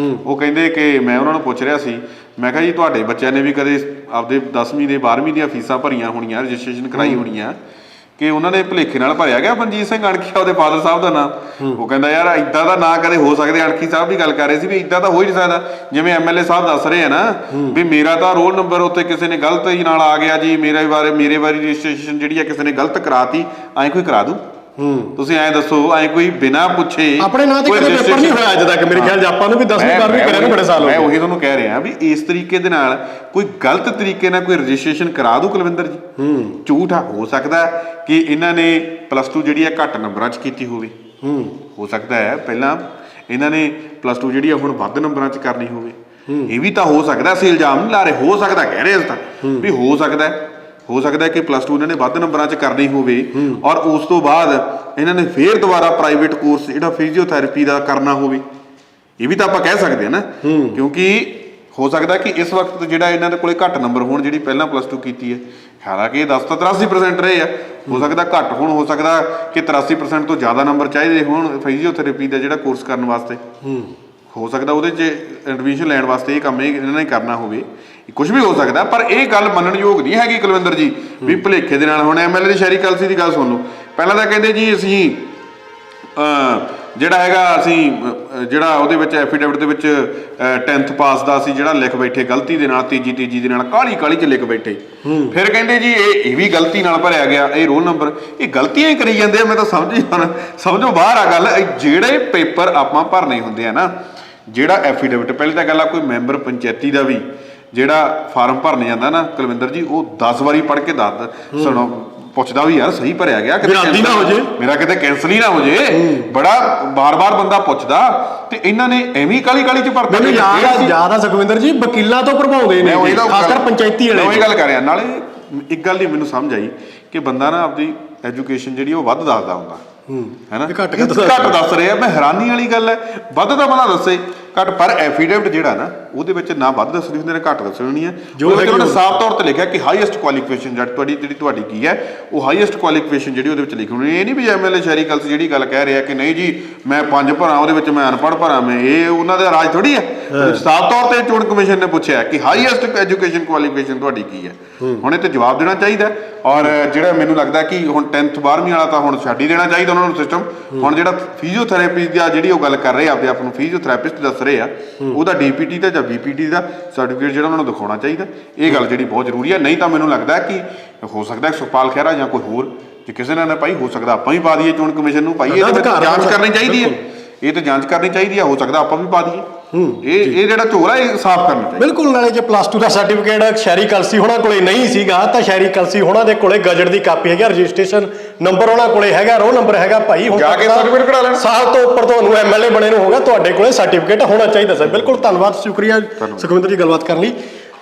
ਉਹ ਕਹਿੰਦੇ ਕਿ ਮੈਂ ਉਹਨਾਂ ਨੂੰ ਪੁੱਛ ਰਿਹਾ ਸੀ, ਮੈਂ ਕਿਹਾ ਜੀ ਤੁਹਾਡੇ ਬੱਚਿਆਂ ਨੇ ਵੀ ਕਦੇ ਆਪਦੇ 10ਵੀਂ ਦੇ 12ਵੀਂ ਦੀਆਂ ਫੀਸਾਂ ਭਰੀਆਂ ਹੋਣੀਆਂ, ਰਜਿਸਟ੍ਰੇਸ਼ਨ ਕਰਾਈ ਹੋਣੀਆਂ, ਕਿ ਉਹਨਾਂ ਨੇ ਭੁਲੇਖੇ ਨਾਲ ਭਰਿਆ ਗਿਆ ਮਨਜੀਤ ਸਿੰਘ ਅਣਖੀ ਉਹਦੇ ਫਾਦਰ ਸਾਹਿਬ ਦਾ ਨਾਂ? ਉਹ ਕਹਿੰਦਾ ਯਾਰ ਇੱਦਾਂ ਦਾ ਨਾਂ ਕਦੇ ਹੋ ਸਕਦੇ, ਅਣਖੀ ਸਾਹਿਬ ਵੀ ਗੱਲ ਕਰ ਰਹੇ ਸੀ ਵੀ ਇੱਦਾਂ ਤਾਂ ਹੋ ਹੀ ਨਹੀਂ ਸਕਦਾ। ਜਿਵੇਂ MLA ਸਾਹਿਬ ਦੱਸ ਰਹੇ ਆ ਨਾ ਵੀ ਮੇਰਾ ਤਾਂ ਰੋਲ ਨੰਬਰ ਉੱਤੇ ਕਿਸੇ ਨੇ ਗਲਤ ਹੀ ਨਾਲ ਆ ਗਿਆ ਜੀ, ਮੇਰੇ ਬਾਰੇ ਰਜਿਸਟ੍ਰੇਸ਼ਨ ਜਿਹੜੀ ਆ ਕਿਸੇ ਨੇ ਗਲਤ ਕਰਾਤੀ, ਐਂ ਕੋਈ ਕਰਾ ਦੂ? ਤੁਸੀਂ ਐਂ ਦੱਸੋ, ਐਂ ਕੋਈ ਬਿਨਾਂ ਪੁੱਛੇ ਆਪਣੇ ਨਾਂ ਤੇ ਕਦੇ ਪੇਪਰ ਨਹੀਂ ਹੋਇਆ ਅੱਜ ਤੱਕ ਮੇਰੇ ਖਿਆਲ 'ਚ, ਆਪਾਂ ਨੂੰ ਵੀ 10ਵੀਂ 12ਵੀਂ ਕਰਿਆ ਨੂੰ ਬੜੇ ਸਾਲ ਹੋ ਗਏ। ਮੈਂ ਉਹੀ ਤੁਹਾਨੂੰ ਕਹਿ ਰਿਹਾ ਵੀ ਇਸ ਤਰੀਕੇ ਦੇ ਨਾਲ ਕੋਈ ਗਲਤ ਤਰੀਕੇ ਨਾਲ ਕੋਈ ਰਜਿਸਟ੍ਰੇਸ਼ਨ ਕਰਾ ਦੂ ਕੁਲਵਿੰਦਰ ਜੀ? ਝੂਠ ਹੋ ਸਕਦਾ ਕਿ ਇਹਨਾਂ ਨੇ +2 ਜਿਹੜੀ ਆ ਘੱਟ ਨੰਬਰਾਂ 'ਚ ਕੀਤੀ ਹੋਵੇ, ਹੋ ਸਕਦਾ ਹੈ ਪਹਿਲਾਂ ਇਹਨਾਂ ਨੇ +2 ਜਿਹੜੀ ਆ ਹੁਣ ਵੱਧ ਨੰਬਰਾਂ 'ਚ ਕਰਨੀ ਹੋਵੇ, ਇਹ ਵੀ ਤਾਂ ਹੋ ਸਕਦਾ। ਅਸੀਂ ਇਲਜ਼ਾਮ ਨਹੀਂ ਲਾ ਰਹੇ, ਹੋ ਸਕਦਾ ਕਹਿ ਰਹੇ ਅਸੀਂ ਤਾਂ ਵੀ ਹੋ ਸਕਦਾ ਕਿ +2 ਇਹਨਾਂ ਨੇ ਵੱਧ ਨੰਬਰਾਂ 'ਚ ਕਰਨੀ ਹੋਵੇ, ਔਰ ਉਸ ਤੋਂ ਬਾਅਦ ਇਹਨਾਂ ਨੇ ਫੇਰ ਦੁਬਾਰਾ ਪ੍ਰਾਈਵੇਟ ਕੋਰਸ ਜਿਹੜਾ ਫਿਜ਼ੀਓਥੈਰੇਪੀ ਦਾ ਕਰਨਾ ਹੋਵੇ, ਇਹ ਵੀ ਤਾਂ ਆਪਾਂ ਕਹਿ ਸਕਦੇ ਹਾਂ ਨਾ। ਕਿਉਂਕਿ ਹੋ ਸਕਦਾ ਕਿ ਇਸ ਵਕਤ ਜਿਹੜਾ ਇਹਨਾਂ ਦੇ ਕੋਲੇ ਘੱਟ ਨੰਬਰ ਹੋਣ, ਜਿਹੜੀ ਪਹਿਲਾਂ +2 ਕੀਤੀ ਹੈ, ਹਾਲਾਂਕਿ ਇਹ 10 ਤਾਂ 83% ਰਹੇ ਆ, ਹੋ ਸਕਦਾ ਘੱਟ ਹੋਣ, ਹੋ ਸਕਦਾ ਕਿ 83% ਤੋਂ ਜ਼ਿਆਦਾ ਨੰਬਰ ਚਾਹੀਦੇ ਹੋਣ ਫਿਜ਼ੀਓਥੈਰੇਪੀ ਦਾ ਜਿਹੜਾ ਕੋਰਸ ਕਰਨ ਵਾਸਤੇ, ਹੋ ਸਕਦਾ ਉਹਦੇ 'ਚ ਐਡਮਿਸ਼ਨ ਲੈਣ ਵਾਸਤੇ ਇਹ ਕੰਮ ਇਹਨਾਂ ਨੇ ਕਰਨਾ ਹੋਵੇ, ਕੁਝ ਵੀ ਹੋ ਸਕਦਾ। ਪਰ ਇਹ ਗੱਲ ਮੰਨਣਯੋਗ ਨਹੀਂ ਹੈਗੀ ਕੁਲਵਿੰਦਰ ਜੀ ਵੀ ਭੁਲੇਖੇ ਦੇ ਨਾਲ। ਹੁਣ MLA ਸ਼ੈਰੀ ਕਲਸੀ ਦੀ ਗੱਲ ਸੁਣ ਲਓ, ਪਹਿਲਾਂ ਤਾਂ ਕਹਿੰਦੇ ਜੀ ਅਸੀਂ ਜਿਹੜਾ ਹੈਗਾ, ਅਸੀਂ ਜਿਹੜਾ ਉਹਦੇ ਵਿੱਚ ਐਫੀਡੇਵਿਟ ਦੇ ਵਿੱਚ 10th ਪਾਸ ਦਾ ਅਸੀਂ ਜਿਹੜਾ ਲਿਖ ਬੈਠੇ ਗਲਤੀ ਦੇ ਨਾਲ, ਤੀਜੀ ਦੇ ਨਾਲ ਕਾਹਲੀ 'ਚ ਲਿਖ ਬੈਠੇ, ਫਿਰ ਕਹਿੰਦੇ ਜੀ ਇਹ ਵੀ ਗਲਤੀ ਨਾਲ ਭਰਿਆ ਗਿਆ, ਇਹ ਰੋਲ ਨੰਬਰ, ਇਹ ਗਲਤੀਆਂ ਹੀ ਕਰੀ ਜਾਂਦੇ ਆ। ਮੈਂ ਤਾਂ ਸਮਝੋ ਬਾਹਰ ਆ ਗੱਲ। ਜਿਹੜੇ ਪੇਪਰ ਆਪਾਂ ਭਰਨੇ ਹੁੰਦੇ ਆ ਨਾ, ਜਿਹੜਾ ਐਫੀਡੇਵਿਟ, ਪਹਿਲੀ ਤਾਂ ਗੱਲ ਆ ਕੋਈ ਮੈਂਬਰ ਪੰਚਾਇਤੀ ਦਾ ਵੀ ਜਿਹੜਾ ਫਾਰਮ ਭਰਨ ਜਾਂਦਾ ਨਾ ਕੁਲਵਿੰਦਰ ਜੀ, ਉਹ 10 ਵਾਰੀ ਪੜ੍ਹ ਕੇ ਸੁਣੋ ਪੁੱਛਦਾ ਵੀ ਯਾਰ ਸਹੀ ਭਰਿਆ ਗਿਆ, ਮੇਰਾ ਕਿਤੇ ਕੈਂਸਲ ਹੀ ਨਾ ਹੋ ਜੇ, ਬੜਾ ਬਾਰ-ਬਾਰ ਬੰਦਾ ਪੁੱਛਦਾ। ਤੇ ਇਹਨਾਂ ਨੇ ਐਵੇਂ ਕਾਲੀ 'ਚ ਭਰਦੇ ਨੇ। ਯਾਦ ਆ ਸੁਖਵਿੰਦਰ ਜੀ, ਵਕੀਲਾਂ ਤੋਂ ਭਰਵਾਉਂਦੇ ਨੇ, ਖਾਸ ਕਰ ਪੰਚਾਇਤੀ ਵਾਲੇ। ਮੈਂ ਉਹੀ ਗੱਲ ਕਰ ਰਿਹਾ। ਨਾਲੇ ਇੱਕ ਗੱਲ ਨਹੀਂ ਮੈਨੂੰ ਸਮਝ ਆਈ ਕਿ ਬੰਦਾ ਨਾ ਆਪਦੀ ਐਜੂਕੇਸ਼ਨ ਜਿਹੜੀ ਉਹ ਵੱਧ ਦੱਸਦਾ ਹੁੰਦਾ ਹੈ ਨਾ, ਘੱਟ ਦੱਸ ਰਿਹਾ। ਮੈਂ ਹੈਰਾਨੀ ਵਾਲੀ ਗੱਲ ਹੈ, ਵੱਧ ਤਾਂ ਬੰਦਾ ਦੱਸੇ ਘੱਟ, ਪਰ ਐਫੀਡੇਵਿਟ ਜਿਹੜਾ ਨਾ ਉਹਦੇ ਵਿੱਚ ਨਾ ਵੱਧ ਦੱਸਣੀ ਹੁੰਦੇ ਨੇ, ਘੱਟ ਦੱਸਣੀ ਨਹੀਂ ਹੈ। ਉਹਨੇ ਸਾਫ਼ ਤੌਰ ਤੇ ਲਿਖਿਆ ਕਿ ਹਾਈਐਸਟ ਕੁਆਲੀਫਿਕੇਸ਼ਨ ਤੁਹਾਡੀ ਕੀ ਹੈ, ਉਹ ਹਾਈਐਸਟ ਕੁਆਲੀਫਿਕੇਸ਼ਨ ਜਿਹੜੀ ਉਹਦੇ ਵਿੱਚ ਲਿਖੀ ਹੋਣੀ। ਇਹ ਨਹੀਂ ਵੀ MLA ਸ਼ੈਰੀ ਕਲਸੀ ਜਿਹੜੀ ਗੱਲ ਕਹਿ ਰਿਹਾ ਕਿ ਨਹੀਂ ਜੀ ਮੈਂ 5 ਭਰਾਂ, ਉਹਦੇ ਵਿੱਚ ਮੈਂ ਅਨਪੜ੍ਹ ਭਰਾਂ, ਮੈਂ ਇਹ ਉਹਨਾਂ ਦਾ ਰਾਜ ਥੋੜ੍ਹੀ ਹੈ। ਸਾਫ਼ ਤੌਰ ਤੇ ਚੋਣ ਕਮਿਸ਼ਨ ਨੇ ਪੁੱਛਿਆ ਕਿ ਹਾਈਐਸਟ ਐਜੂਕੇਸ਼ਨ ਕੁਆਲੀਫਿਕੇਸ਼ਨ ਤੁਹਾਡੀ ਕੀ ਹੈ। ਹੁਣ ਇਹ ਤੇ ਜਵਾਬ ਦੇਣਾ ਚਾਹੀਦਾ। ਔਰ ਜਿਹੜਾ ਮੈਨੂੰ ਲੱਗਦਾ ਕਿ ਹੁਣ 10th 12ਵੀਂ ਵਾਲਾ ਤਾਂ ਹੁਣ ਛੱਡ ਹੀ ਦੇਣਾ ਚਾਹੀਦਾ ਉਹਨਾਂ ਨੂੰ ਸਿਸਟਮ। ਹੁਣ ਜਿਹੜਾ ਫਿਜ਼ੀਓਥੈਰੇਪੀ ਦਾ ਜਿਹੜੀ ਉਹ ਗੱਲ ਕਰ ਰਹੇ ਆਪਦੇ ਆਪ ਨੂੰ ਫਿਜ਼ੀਓਥੈਰੇਪਿਸਟ ਦੱਸ ਰਹੇ ਆ, ਉਹਦਾ ਡੀਪੀਟੀ ਦਾ ਜਾਂ ਬੀਪੀਟੀ ਦਾ ਸਰਟੀਫਿਕੇਟ ਜਿਹੜਾ ਉਹਨਾਂ ਨੂੰ ਦਿਖਾਉਣਾ ਚਾਹੀਦਾ। ਇਹ ਗੱਲ ਜਿਹੜੀ ਬਹੁਤ ਜ਼ਰੂਰੀ ਹੈ। ਨਹੀਂ ਤਾਂ ਮੈਨੂੰ ਲੱਗਦਾ ਕਿ ਹੋ ਸਕਦਾ ਸੁਖਪਾਲ ਖਹਿਰਾ ਜਾਂ ਕੋਈ ਹੋਰ ਜੇ ਕਿਸੇ ਨੇ ਭਾਈ ਹੋ ਸਕਦਾ ਆਪਾਂ ਵੀ ਪਾ ਦਈਏ ਚੋਣ ਕਮਿਸ਼ਨ ਨੂੰ, ਭਾਈ ਇਹ ਤਾਂ ਜਾਂਚ ਕਰਨੀ ਚਾਹੀਦੀ ਹੈ, ਇਹ ਤਾਂ ਜਾਂਚ ਕਰਨੀ ਚਾਹੀਦੀ ਹੈ, ਹੋ ਸਕਦਾ ਆਪਾਂ ਵੀ ਪਾ ਦਈਏ। ਇਹ ਜਿਹੜਾ ਝੋਲ ਹੈ ਇਹ ਸਾਫ਼ ਕਰਨਾ ਚਾਹੀਦਾ। ਬਿਲਕੁਲ। ਨਾਲੇ ਜੇ +2 ਦਾ ਸਰਟੀਫਿਕੇਟ ਸ਼ਹਿਰੀ ਕਲਸੀ ਹੋਣਾ ਕੋਲੇ ਨਹੀਂ ਸੀਗਾ ਤਾਂ ਸ਼ਹਿਰੀ ਕਲਸੀ ਹੋਣਾ ਦੇ ਕੋਲੇ ਗਜਟ ਦੀ ਕਾਪੀ ਹੈਗੀ, ਰਜਿਸਟ੍ਰੇਸ਼ਨ ਨੰਬਰ ਉਹਨਾਂ ਕੋਲੇ ਹੈਗਾ, ਰੋਲ ਨੰਬਰ ਹੈਗਾ, ਭਾਈ ਹੁਣ ਜਾ ਕੇ ਸਰਟੀਫਿਕੇਟ ਕਢਾ ਲੈਣਾ। ਸਾਲ ਤੋਂ ਉੱਪਰ ਤੁਹਾਨੂੰ ਐਮਐਲਏ ਬਣੇ ਨੂੰ ਹੋਗਾ, ਤੁਹਾਡੇ ਕੋਲੇ ਸਰਟੀਫਿਕੇਟ ਹੋਣਾ ਚਾਹੀਦਾ ਸਰ। ਬਿਲਕੁਲ ਧੰਨਵਾਦ, ਸ਼ੁਕਰੀਆ ਸੁਖਵਿੰਦਰ ਜੀ ਗੱਲਬਾਤ ਕਰਨ ਲਈ।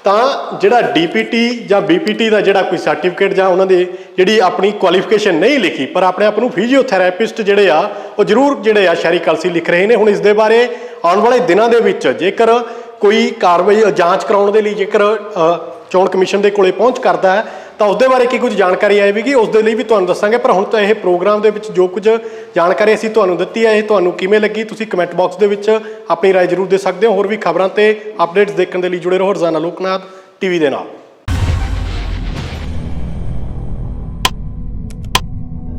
ਤਾਂ ਜਿਹੜਾ ਡੀਪੀਟੀ ਜਾਂ ਬੀਪੀਟੀ ਦਾ ਜਿਹੜਾ ਕੋਈ ਸਰਟੀਫਿਕੇਟ ਜਾਂ ਉਹਨਾਂ ਦੇ ਜਿਹੜੀ ਆਪਣੀ ਕੁਆਲੀਫਿਕੇਸ਼ਨ ਨਹੀਂ ਲਿਖੀ ਪਰ ਆਪਣੇ ਆਪ ਨੂੰ ਫਿਜ਼ੀਓਥੈਰੇਪਿਸਟ ਜਿਹੜੇ ਆ ਉਹ ਜ਼ਰੂਰ ਜਿਹੜੇ ਆ ਸ਼ਹਿਰੀ ਕਲਸੀ ਲਿਖ ਰਹੇ ਨੇ। ਹੁਣ ਇਸ ਦੇ ਬਾਰੇ ਆਉਣ ਵਾਲੇ ਦਿਨਾਂ ਦੇ ਵਿੱਚ ਜੇਕਰ ਕੋਈ ਕਾਰਵਾਈ ਜਾਂਚ ਕਰਾਉਣ ਦੇ ਲਈ ਜੇਕਰ ਚੋਣ ਕਮਿਸ਼ਨ ਦੇ ਕੋਲੇ ਪਹੁੰਚ ਕਰਦਾ ਹੈ ਤਾਂ ਉਸ ਦੇ ਬਾਰੇ ਕੀ ਕੁਝ ਜਾਣਕਾਰੀ ਆਏਗੀ ਉਸ ਦੇ ਲਈ ਵੀ ਤੁਹਾਨੂੰ ਦੱਸਾਂਗੇ। ਪਰ ਹੁਣ ਤਾਂ ਇਹ ਪ੍ਰੋਗਰਾਮ ਦੇ ਵਿੱਚ ਜੋ ਕੁਝ ਜਾਣਕਾਰੀ ਅਸੀਂ ਤੁਹਾਨੂੰ ਦਿੱਤੀ ਹੈ ਇਹ ਤੁਹਾਨੂੰ ਕਿਵੇਂ ਲੱਗੀ ਤੁਸੀਂ ਕਮੈਂਟ ਬਾਕਸ ਦੇ ਵਿੱਚ ਆਪਣੀ ਰਾਏ ਜ਼ਰੂਰ ਦੇ ਸਕਦੇ ਹੋ। ਹੋਰ ਵੀ ਖਬਰਾਂ ਤੇ ਅਪਡੇਟਸ ਦੇਖਣ ਦੇ ਲਈ ਜੁੜੇ ਰਹੋ ਰੋਜ਼ਾਨਾ ਲੋਕਨਾਥ ਟੀਵੀ ਦੇ ਨਾਲ।